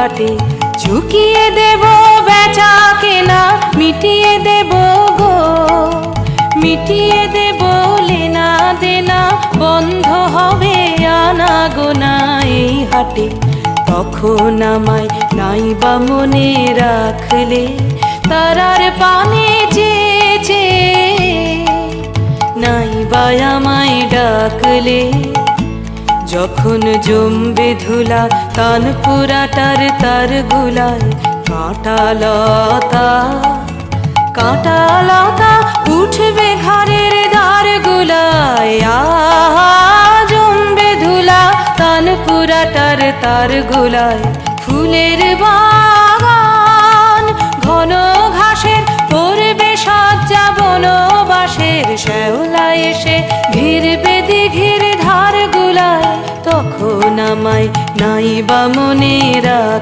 পাটে ঝুঁকিয়ে দেব বেচা কেনা, মিটিয়ে দেব গো, মিটিয়ে দেব লেনা দেনা, বন্ধ হবে আনা গোনা এই হাটে। তখন আমায় নাইবা মনে রাখলে, তারার পানে চেয়েছে নাইবা আমায় ডাকলে। যখন জমবে ধুলা তানপুরাটার তার গুলায়, কাঁটা লতা কাঁটা লতা উঠবে ঘরের দ্বার গুলায়। জমবে ধুলা তানপুরাটার তার গুলায়। ফুলের বাগান ঘন ঘাসের পড়বে সজ্জা, বনবাসের শ্যাওলা এসে ঘিরবে দিঘির ধার গুলায়। তখন আমায় নাইবা মনে রাখ